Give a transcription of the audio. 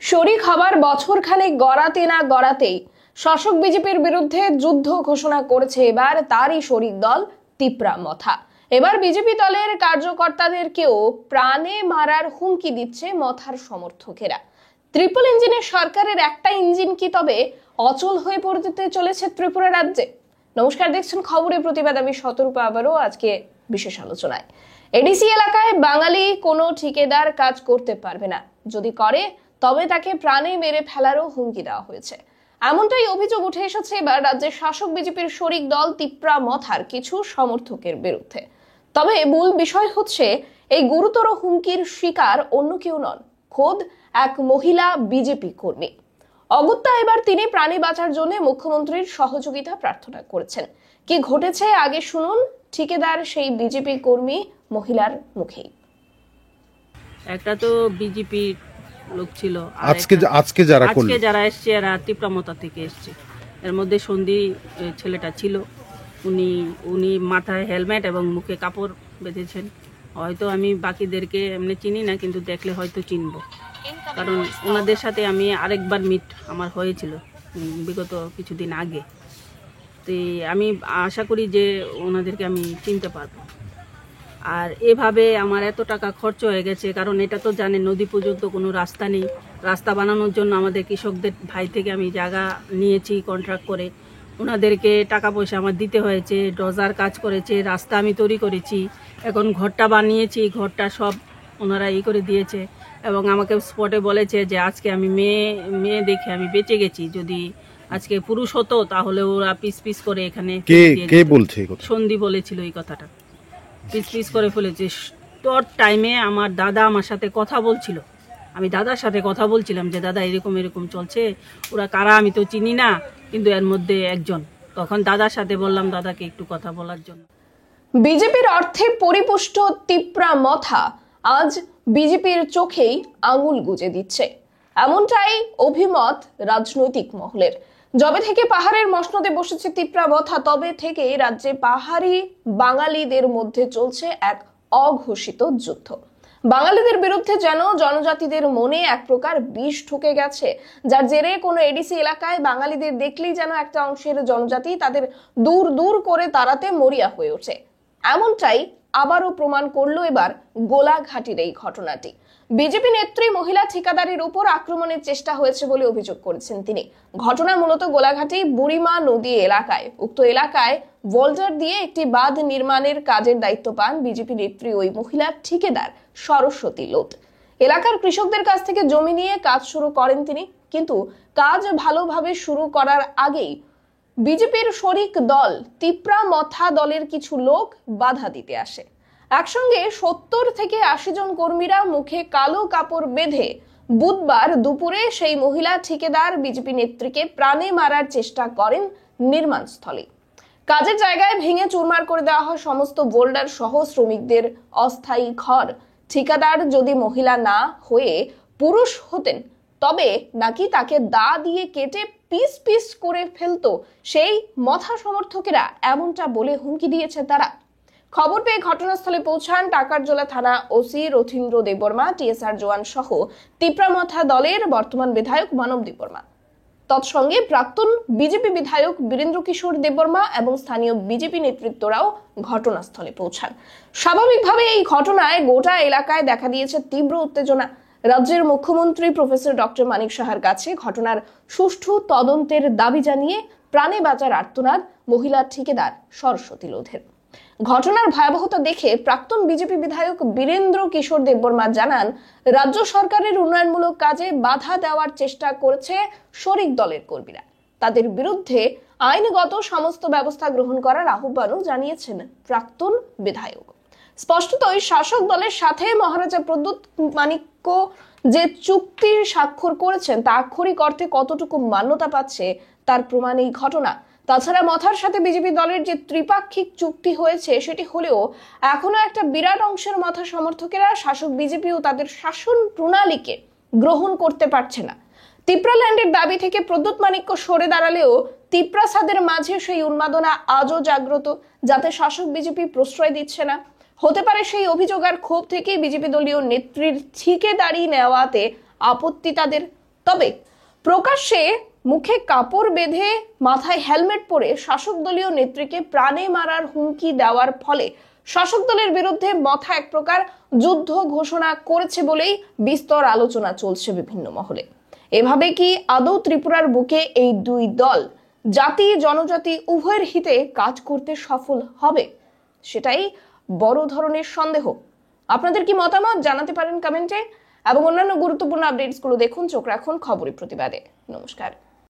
শরিক হবার বছর খানেক গড়াতে না গড়াতেই শাসক বিজেপির বিরুদ্ধে যুদ্ধ ঘোষণা করেছে এবার তারই শরিক দল তিপ্রা মথা। এবার বিজেপি দলের কার্যকর্তাদেরকেও প্রাণে মারার হুমকি দিচ্ছে মথার সমর্থকেরা। ট্রিপল ইঞ্জিনের সরকারের একটা ইঞ্জিন কি তবে অচল হয়ে পড়তে চলেছে ত্রিপুরা রাজ্যে? নমস্কার, দেখছেন খবরের প্রতিবাদ। আমি শতরূপা আবারও আজকে বিশেষ আলোচনায়। এডিসি এলাকায় বাঙালি কোনো ঠিকাদার কাজ করতে পারবে না, যদি করে তবে তাকে প্রাণে মেরে ফেলারও হুমকি দেওয়া হয়েছে। এমনটাই অভিযোগ উঠে এসেছে এবার রাজ্যের শাসক বিজেপির শরিক দল তিপ্রা মথার কিছু সমর্থকের বিরুদ্ধে। তবে মূল বিষয় হচ্ছে, এই গুরুতর হুমকির শিকার অন্য কেউ নন, খোদ এক মহিলা বিজেপি কর্মী। অগত্যা এবার তিনি প্রাণী বাঁচার জন্য মুখ্যমন্ত্রীর সহযোগিতা প্রার্থনা করেছেন। কি ঘটেছে আগে শুনুন ঠিকাদার সেই বিজেপি কর্মী মহিলার মুখেই। একটা তো বিজেপি লোক ছিল, আজকে যারা এসছে এরা তিপ্রামতা থেকে এসছে। এর মধ্যে সন্ধি ছেলেটা ছিল, উনি মাথায় হেলমেট এবং মুখে কাপড় বেঁধেছেন। হয়তো আমি বাকিদেরকে এমনি চিনি না, কিন্তু দেখলে হয়তো চিনব, কারণ ওনাদের সাথে আমি আরেকবার মিট আমার হয়েছিল বিগত কিছুদিন আগে। তো আমি আশা করি যে ওনাদেরকে আমি চিনতে পারবো। আর এভাবে আমার এত টাকা খরচ হয়ে গেছে, কারণ এটা তো জানেন নদী পর্যন্ত কোনো রাস্তা নেই। রাস্তা বানানোর জন্য আমাদের কৃষকদের ভাই থেকে আমি জায়গা নিয়েছি কন্ট্রাক্ট করে, ওনাদেরকে টাকা পয়সা আমার দিতে হয়েছে। ডজার কাজ করেছে, রাস্তা আমি তৈরি করেছি, এখন ঘরটা বানিয়েছি, ঘরটা সব ওনারা করে দিয়েছে। এবং আমাকে স্পটে বলেছে যে আজকে আমি মেয়ে দেখে আমি বেঁচে গেছি, যদি আজকে পুরুষ হতো তাহলে ওরা পিস পিস করে এখানে সন্ধি বলেছিল এই কথাটা, পিস পিস করে ফেলেছে। তোর টাইমে আমার দাদা আমার সাথে কথা বলছিল, আমি দাদার সাথে কথা বলছিলাম যে দাদা এরকম এরকম চলছে, ওরা কারা আমি তো চিনি না, কিন্তু এর মধ্যে একজন। তখন দাদার সাথে বললাম দাদাকে একটু কথা বলার জন্য। বিজেপির অর্থে পরিপুষ্ট তিপ্রা মথা আজ বিজেপির চোখেই আঙুল গুজে দিচ্ছে, এমনটাই অভিমত রাজনৈতিক মহলের। যবে থেকে পাহাড়ের মসনদে বসেছে তিপ্রা মথা, তবে থেকে রাজ্যে পাহাড়ি বাঙালিদের মধ্যে চলছে এক অঘোষিত যুদ্ধ। বাঙালিদের বিরুদ্ধে যেন জনজাতিদের মনে এক প্রকার বিষ ঢুকে গেছে, যার জেরে কোনো এডিসি এলাকায় বাঙালিদের দেখলেই যেন একটা অংশের জনজাতি তাদের দূর দূর করে তাড়াতে মরিয়া হয়ে ওঠে। এমনটাই আবারও প্রমাণ করলো এবার গোলাঘাটির এই ঘটনাটি। বিজেপি নেত্রী মহিলা ঠিকাদারের উপর আক্রমণের চেষ্টা হয়েছে বলে অভিযোগ করেছেন তিনি। ঘটনা মূলত গোলাঘাটি বুড়িমা নদী এলাকায়। উক্ত এলাকায় ভোল্ডার দিয়ে একটি বাঁধ নির্মাণের কাজের দায়িত্ব পান বিজেপি নেত্রী ওই মহিলার ঠিকাদার সরস্বতী লোধ। এলাকার কৃষকদের কাছ থেকে জমি নিয়ে কাজ শুরু করেন তিনি, কিন্তু কাজ ভালোভাবে শুরু করার আগেই বিজেপির শরিক দল তিপ্রা মথা দলের কিছু লোক বাধা দিতে আসে। একসঙ্গে 70 থেকে 80 জন কর্মীরা মুখে কালো কাপড় বেঁধে বুধবার দুপুরে সেই মহিলা ঠিকাদার বিজেপি নেত্রীকে প্রাণে মারার চেষ্টা করেন নির্মাণস্থলে। কাজের জায়গায় ভেঙে চুরমার করে দেওয়া হয় সমস্ত বোল্ডার সহ শ্রমিকদের অস্থায়ী ঘর। ঠিকাদার যদি মহিলা না হয়ে পুরুষ হতেন তবে নাকি তাকে দা দিয়ে কেটে পিস পিস করে ফেলতো সেই মথা সমর্থকেরা, এমনটা বলে হুমকি দিয়েছে তারা। খবর পেয়ে ঘটনাস্থলে পৌঁছান টাকারজোলা থানা ওসি রথীন্দ্র দেববর্মা, টিএসআর জওয়ান সহ তিপ্রা মথা দলের বর্তমান বিধায়ক মানব দেববর্মা। তৎসঙ্গে প্রাক্তন বিজেপি বিধায়ক বীরেন্দ্র কিশোর দেববর্মা এবং স্থানীয় বিজেপি নেতৃত্বরাও ঘটনাস্থলে পৌঁছান। স্বাভাবিকভাবে এই ঘটনায় গোটা এলাকায় দেখা দিয়েছে তীব্র উত্তেজনা। রাজ্যের মুখ্যমন্ত্রী প্রফেসর ডক্টর মানিক সাহার কাছে ঘটনার সুষ্ঠু তদন্তের দাবি জানিয়ে প্রাণে বাঁচার আর্তনাদ মহিলা ঠিকাদার সরস্বতী লোধের। ঘটনার ভয়াবহতা দেখে প্রাক্তন বিজেপি বিধায়ক বীরেন্দ্র কিশোর দেববর্মা জানান, রাজ্য সরকারের উন্নয়নমূলক কাজে বাধা দেওয়ার চেষ্টা করেছে শরিক দলের কর্মীরা। তাদের বিরুদ্ধে আইনগত সমস্ত ব্যবস্থা গ্রহণ করার আহ্বানও জানিয়েছেন প্রাক্তন বিধায়ক। স্পষ্টতই শাসক দলের সাথে মহারাজা প্রদ্যুৎ মাণিক্য যে চুক্তির স্বাক্ষর করেছেন তা আক্ষরিক অর্থে কতটুকু মান্যতা পাচ্ছে তার প্রমাণ এই ঘটনা। তাছাড়া মথার সাথে বিজেপি দলের যে ত্রিপাক্ষিক চুক্তি হয়েছে সেটি হলেও এখনো একটা বিরাট অংশের মথা সমর্থকেরা শাসক বিজেপি ও তাদের শাসন প্রণালীকে গ্রহণ করতে পারছে না। তিপ্রা ল্যান্ডের দাবি থেকে প্রদ্যুৎ মাণিক্য সরে দাঁড়ালেও তিপ্রাসাদের মাঝে সেই উন্মাদনা আজও জাগ্রত, যাতে শাসক বিজেপি প্রশ্রয় দিচ্ছে না। হতে পারে সেই অভিযোগ আর ক্ষোভ থেকেই বিজেপি দলীয় নেত্রীর ঠিকাদারি নেওয়াতে আপত্তি তাদের। তবে প্রকাশ্যে মুখে কাপড় বেঁধে মাথায় হেলমেট পরে শাসক দলীয় নেত্রীকে প্রাণে মারার হুমকি দেওয়ার ফলে শাসক দলের বিরুদ্ধে মথা এক প্রকার যুদ্ধ ঘোষণা করেছে বলেই বিস্তর আলোচনা চলছে বিভিন্ন মহলে। এভাবে কি আদৌ ত্রিপুরার বুকে এই দুই দল জাতি জনজাতি উভয়ের হিতে কাজ করতে সফল হবে, সেটাই বড় ধরনের সন্দেহ। আপনাদের কি মতামত জানাতে পারেন কমেন্টে, এবং অন্যান্য গুরুত্বপূর্ণ আপডেটসগুলো দেখুন, চোখ রাখুন খবরের প্রতিবাদে। নমস্কার।